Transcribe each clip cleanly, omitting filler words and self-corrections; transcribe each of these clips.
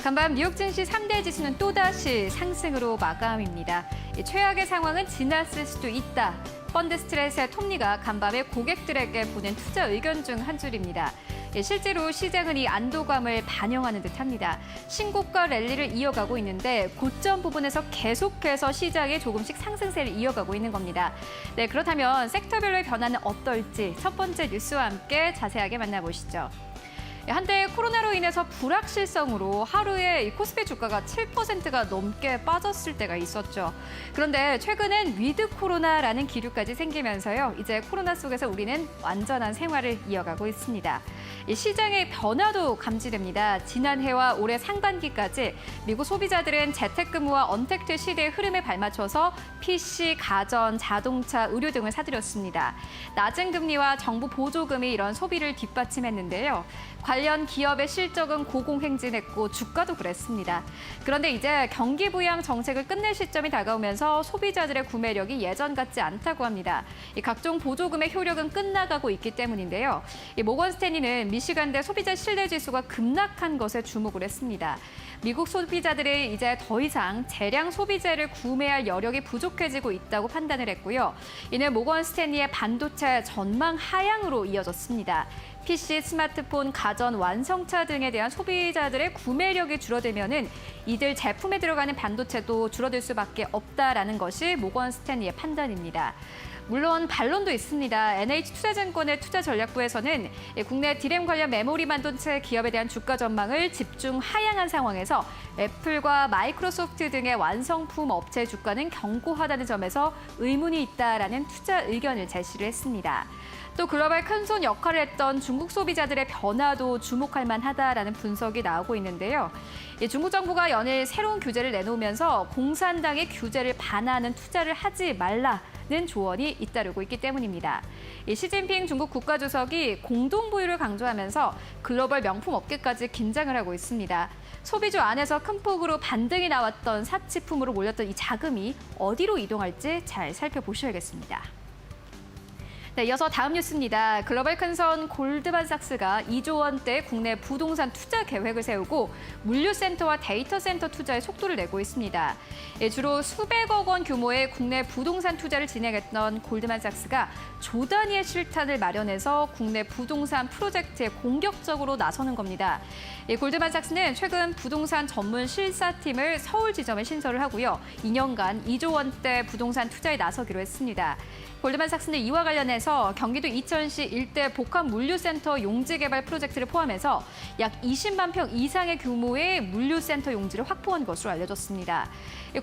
간밤 뉴욕 증시 3대 지수는 또다시 상승으로 마감입니다. 최악의 상황은 지났을 수도 있다. 펀드 스트레스의 톱니가 간밤에 고객들에게 보낸 투자 의견 중 한 줄입니다. 실제로 시장은 이 안도감을 반영하는 듯합니다. 신고가 랠리를 이어가고 있는데 고점 부분에서 계속해서 시장이 조금씩 상승세를 이어가고 있는 겁니다. 네, 그렇다면 섹터별로의 변화는 어떨지 첫 번째 뉴스와 함께 자세하게 만나보시죠. 한때 코로나로 인해서 불확실성으로 하루에 이 코스피 주가가 7%가 넘게 빠졌을 때가 있었죠. 그런데 최근엔 위드 코로나라는 기류까지 생기면서요. 이제 코로나 속에서 우리는 완전한 생활을 이어가고 있습니다. 이 시장의 변화도 감지됩니다. 지난해와 올해 상반기까지 미국 소비자들은 재택근무와 언택트 시대의 흐름에 발맞춰서 PC, 가전, 자동차, 의료 등을 사들였습니다. 낮은 금리와 정부 보조금이 이런 소비를 뒷받침했는데요. 관련 기업의 실적은 고공행진했고 주가도 그랬습니다. 그런데 이제 경기 부양 정책을 끝낼 시점이 다가오면서 소비자들의 구매력이 예전 같지 않다고 합니다. 이 각종 보조금의 효력은 끝나가고 있기 때문인데요. 이 모건 스탠리는 미시간대 소비자 신뢰 지수가 급락한 것에 주목을 했습니다. 미국 소비자들이 이제 더 이상 재량 소비재를 구매할 여력이 부족해지고 있다고 판단을 했고요. 이는 모건 스탠리의 반도체 전망 하향으로 이어졌습니다. PC, 스마트폰, 가전, 완성차 등에 대한 소비자들의 구매력이 줄어들면은 이들 제품에 들어가는 반도체도 줄어들 수밖에 없다라는 것이 모건 스탠리의 판단입니다. 물론 반론도 있습니다. NH투자증권의 투자전략부에서는 국내 디램 관련 메모리 반도체 기업에 대한 주가 전망을 집중 하향한 상황에서 애플과 마이크로소프트 등의 완성품 업체 주가는 견고하다는 점에서 의문이 있다라는 투자 의견을 제시를 했습니다. 또 글로벌 큰손 역할을 했던 중국 소비자들의 변화도 주목할 만하다라는 분석이 나오고 있는데요. 중국 정부가 연일 새로운 규제를 내놓으면서 공산당의 규제를 반하는 투자를 하지 말라는 조언이 잇따르고 있기 때문입니다. 시진핑 중국 국가주석이 공동보유를 강조하면서 글로벌 명품 업계까지 긴장을 하고 있습니다. 소비주 안에서 큰 폭으로 반등이 나왔던 사치품으로 몰렸던 이 자금이 어디로 이동할지 잘 살펴보셔야겠습니다. 네, 이어서 다음 뉴스입니다. 글로벌 큰손 골드만삭스가 2조 원대 국내 부동산 투자 계획을 세우고 물류센터와 데이터 센터 투자에 속도를 내고 있습니다. 주로 수백억 원 규모의 국내 부동산 투자를 진행했던 골드만삭스가 조 단위의 실탄을 마련해서 국내 부동산 프로젝트에 공격적으로 나서는 겁니다. 골드만삭스는 최근 부동산 전문 실사팀을 서울 지점에 신설을 하고요. 2년간 2조 원대 부동산 투자에 나서기로 했습니다. 골드만삭스는 이와 관련해서 경기도 이천시 일대 복합 물류센터 용지 개발 프로젝트를 포함해서 약 20만 평 이상의 규모의 물류센터 용지를 확보한 것으로 알려졌습니다.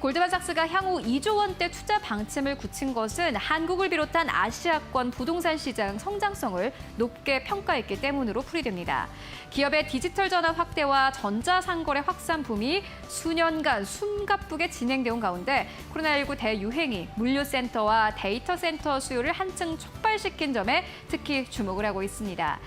골드만삭스가 향후 2조 원대 투자 방침을 굳힌 것은 한국을 비롯한 아시아권 부동산 시장 성장성을 높게 평가했기 때문으로 풀이됩니다. 기업의 디지털 전환 확대와 전자상거래 확산 붐이 수년간 숨가쁘게 진행되어 온 가운데 코로나19 대유행이 물류센터와 데이터 센터 수요를 한층 촉발시킨 점에 특히 주목을 하고 있습니다.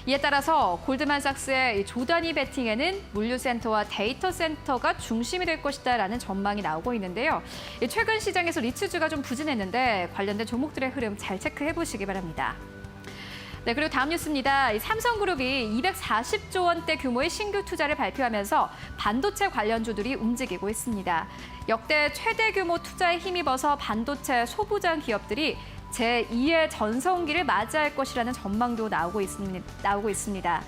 이에 따라서 골드만삭스의 조 단위 베팅에는 물류센터와 데이터 센터가 중심이 될 것이다라는 전망이 나오고 있는데요. 최근 시장에서 리츠주가 좀 부진했는데 관련된 종목들의 흐름 잘 체크해 보시기 바랍니다. 네, 그리고 다음 뉴스입니다. 삼성그룹이 240조 원대 규모의 신규 투자를 발표하면서 반도체 관련주들이 움직이고 있습니다. 역대 최대 규모 투자에 힘입어서 반도체 소부장 기업들이 제2의 전성기를 맞이할 것이라는 전망도 나오고 있습니다.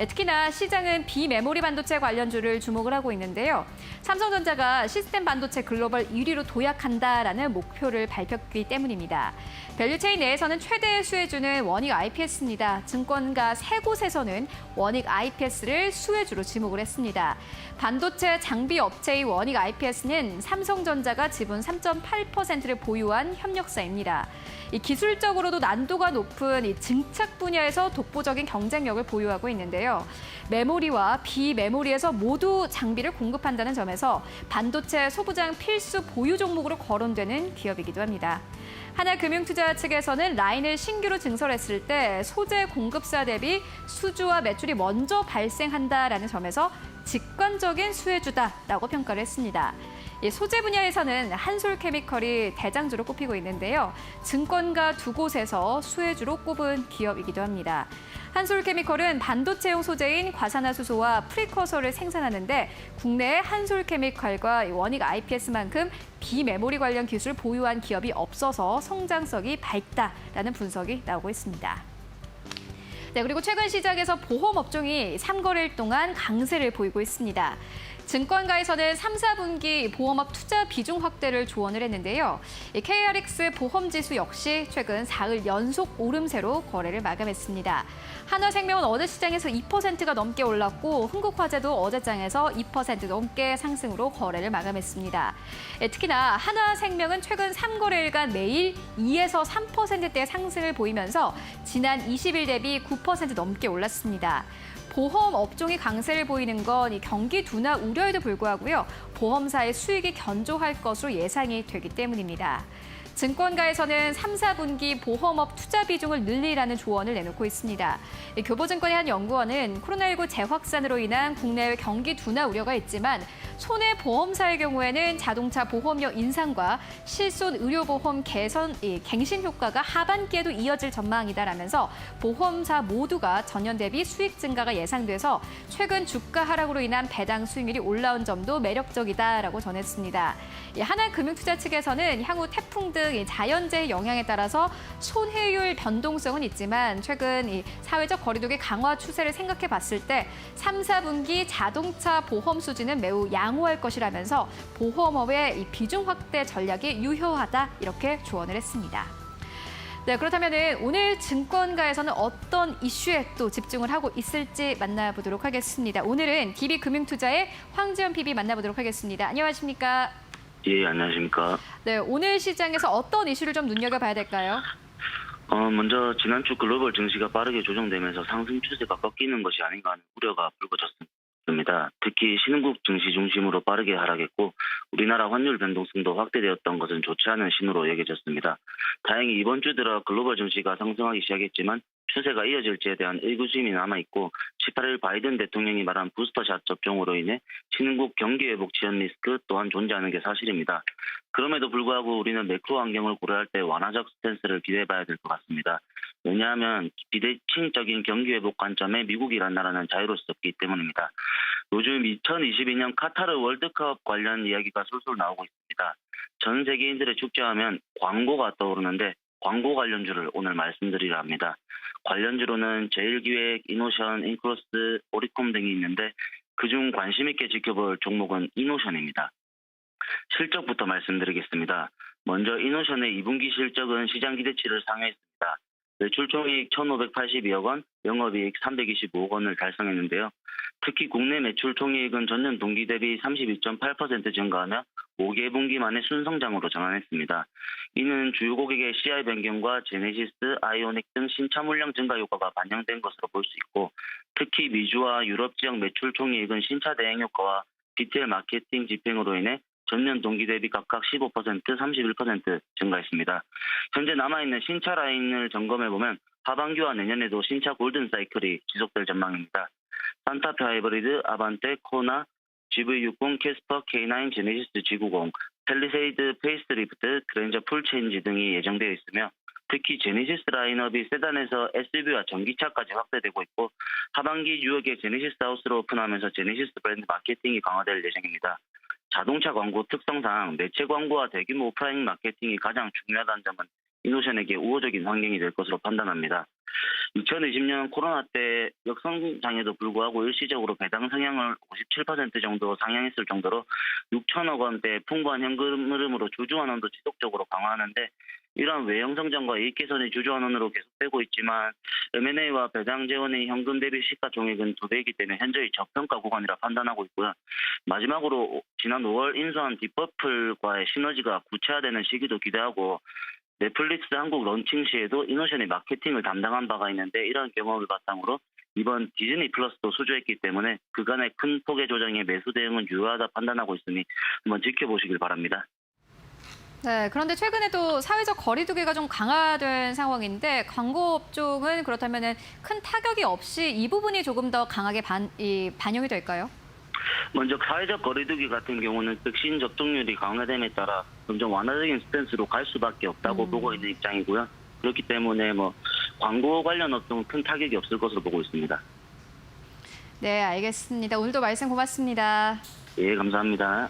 특히나 시장은 비메모리 반도체 관련주를 주목을 하고 있는데요. 삼성전자가 시스템 반도체 글로벌 1위로 도약한다라는 목표를 밝혔기 때문입니다. 밸류체인 내에서는 최대의 수혜주는 원익 IPS입니다. 증권가 세 곳에서는 원익 IPS를 수혜주로 지목을 했습니다. 반도체 장비 업체의 원익 IPS는 삼성전자가 지분 3.8%를 보유한 협력사입니다. 기술적으로도 난도가 높은 이 증착 분야에서 독보적인 경쟁력을 보유하고 있는데요. 메모리와 비메모리에서 모두 장비를 공급한다는 점에서 반도체 소부장 필수 보유 종목으로 거론되는 기업이기도 합니다. 하나금융투자 측에서는 라인을 신규로 증설했을 때 소재 공급사 대비 수주와 매출이 먼저 발생한다라는 점에서 직관적인 수혜주다라고 평가를 했습니다. 이 소재 분야에서는 한솔케미컬이 대장주로 꼽히고 있는데요. 증권가 두 곳에서 수혜주로 꼽은 기업이기도 합니다. 한솔케미컬은 반도체용 소재인 과산화수소와 프리커서를 생산하는데 국내에 한솔케미컬과 원익 IPS만큼 비메모리 관련 기술을 보유한 기업이 없어서 성장성이 밝다라는 분석이 나오고 있습니다. 네, 그리고 최근 시장에서 보험 업종이 3거래일 동안 강세를 보이고 있습니다. 증권가에서는 3, 4분기 보험업 투자 비중 확대를 조언을 했는데요. KRX 보험지수 역시 최근 4일 연속 오름세로 거래를 마감했습니다. 한화생명은 어제 시장에서 2%가 넘게 올랐고 흥국화재도 어제장에서 2% 넘게 상승으로 거래를 마감했습니다. 특히나 한화생명은 최근 3거래일간 매일 2에서 3%대 상승을 보이면서 지난 20일 대비 9% 넘게 올랐습니다. 보험 업종이 강세를 보이는 건 이 경기 둔화 우려에도 불구하고요. 보험사의 수익이 견조할 것으로 예상이 되기 때문입니다. 증권가에서는 3, 4분기 보험업 투자 비중을 늘리라는 조언을 내놓고 있습니다. 교보증권의 한 연구원은 코로나19 재확산으로 인한 국내외 경기 둔화 우려가 있지만 손해보험사의 경우에는 자동차 보험료 인상과 실손 의료보험 개선, 갱신 효과가 하반기에도 이어질 전망이다라면서 보험사 모두가 전년 대비 수익 증가가 예상돼서 최근 주가 하락으로 인한 배당 수익률이 올라온 점도 매력적이다라고 전했습니다. 하나금융투자 측에서는 향후 태풍 등 자연재해 영향에 따라서 손해율 변동성은 있지만 최근 이 사회적 거리두기 강화 추세를 생각해 봤을 때 3, 4분기 자동차 보험 수지는 매우 양호할 것이라면서 보험업의 이 비중 확대 전략이 유효하다 이렇게 조언을 했습니다. 네, 그렇다면 오늘 증권가에서는 어떤 이슈에 또 집중을 하고 있을지 만나보도록 하겠습니다. 오늘은 DB금융투자의 황지연 PB 만나보도록 하겠습니다. 안녕하십니까? 예, 안녕하십니까. 네, 오늘 시장에서 어떤 이슈를 좀 눈여겨봐야 될까요? 먼저 지난주 글로벌 증시가 빠르게 조정되면서 상승 추세가 꺾이는 것이 아닌가 하는 우려가 불거졌습니다. 특히 신흥국 증시 중심으로 빠르게 하락했고 우리나라 환율 변동성도 확대되었던 것은 좋지 않은 신호로 여겨졌습니다. 다행히 이번 주 들어 글로벌 증시가 상승하기 시작했지만 추세가 이어질지에 대한 의구심이 남아있고 18일 바이든 대통령이 말한 부스터샷 접종으로 인해 신흥국 경기 회복 지연 리스크 또한 존재하는 게 사실입니다. 그럼에도 불구하고 우리는 매크로 환경을 고려할 때 완화적 스탠스를 기대해봐야 될 것 같습니다. 왜냐하면 비대칭적인 경기 회복 관점에 미국이란 나라는 자유로울 수 없기 때문입니다. 요즘 2022년 카타르 월드컵 관련 이야기가 술술 나오고 있습니다. 전 세계인들의 축제하면 광고가 떠오르는데 광고 관련주를 오늘 말씀드리려 합니다. 관련주로는 제일기획, 이노션, 인크로스, 오리콤 등이 있는데 그중 관심 있게 지켜볼 종목은 이노션입니다. 실적부터 말씀드리겠습니다. 먼저 이노션의 2분기 실적은 시장 기대치를 상회했습니다. 매출총익 1,582억 원, 영업이익 325억 원을 달성했는데요. 특히 국내 매출총이익은 전년 동기 대비 32.8% 증가하며 5개 분기 만에 순성장으로 전환했습니다. 이는 주요 고객의 CI 변경과 제네시스, 아이오닉 등 신차 물량 증가 효과가 반영된 것으로 볼 수 있고 특히 미주와 유럽 지역 매출총이익은 신차 대행 효과와 디테일 마케팅 집행으로 인해 전년 동기 대비 각각 15%, 31% 증가했습니다. 현재 남아있는 신차 라인을 점검해보면 하반기와 내년에도 신차 골든 사이클이 지속될 전망입니다. 산타페 하이브리드, 아반떼, 코나, GV60, 캐스퍼, K9, 제네시스 G90, 펠리세이드, 페이스리프트, 그랜저 풀체인지 등이 예정되어 있으며 특히 제네시스 라인업이 세단에서 SUV와 전기차까지 확대되고 있고 하반기 뉴욕의 제네시스 하우스로 오픈하면서 제네시스 브랜드 마케팅이 강화될 예정입니다. 자동차 광고 특성상 매체 광고와 대규모 오프라인 마케팅이 가장 중요하다는 점은 이노션에게 우호적인 환경이 될 것으로 판단합니다. 2020년 코로나 때 역성장에도 불구하고 일시적으로 배당 성향을 57% 정도 상향했을 정도로 6천억 원대 풍부한 현금 흐름으로 주주환원도 지속적으로 강화하는데 이러한 외형 성장과 이익 개선이 주주환원으로 계속되고 있지만 M&A와 배당 재원의 현금 대비 시가총액은 2배이기 때문에 현저히 저평가 구간이라 판단하고 있고요. 마지막으로 지난 5월 인수한 딥퍼플과의 시너지가 구체화되는 시기도 기대하고 넷플릭스 한국 런칭 시에도 이노션이 마케팅을 담당한 바가 있는데 이런 경험을 바탕으로 이번 디즈니 플러스도 수주했기 때문에 그간의 큰 폭의 조정에 매수 대응은 유효하다 판단하고 있으니 한번 지켜보시길 바랍니다. 네, 그런데 최근에 또 사회적 거리두기가 좀 강화된 상황인데 광고 업종은 그렇다면 큰 타격이 없이 이 부분이 조금 더 강하게 반영이 될까요? 먼저 사회적 거리두기 같은 경우는 백신 접종률이 강화됨에 따라 점점 완화적인 스탠스로 갈 수밖에 없다고 보고 있는 입장이고요. 그렇기 때문에 광고 관련 업종은 큰 타격이 없을 것으로 보고 있습니다. 네, 알겠습니다. 오늘도 말씀 고맙습니다. 예, 감사합니다.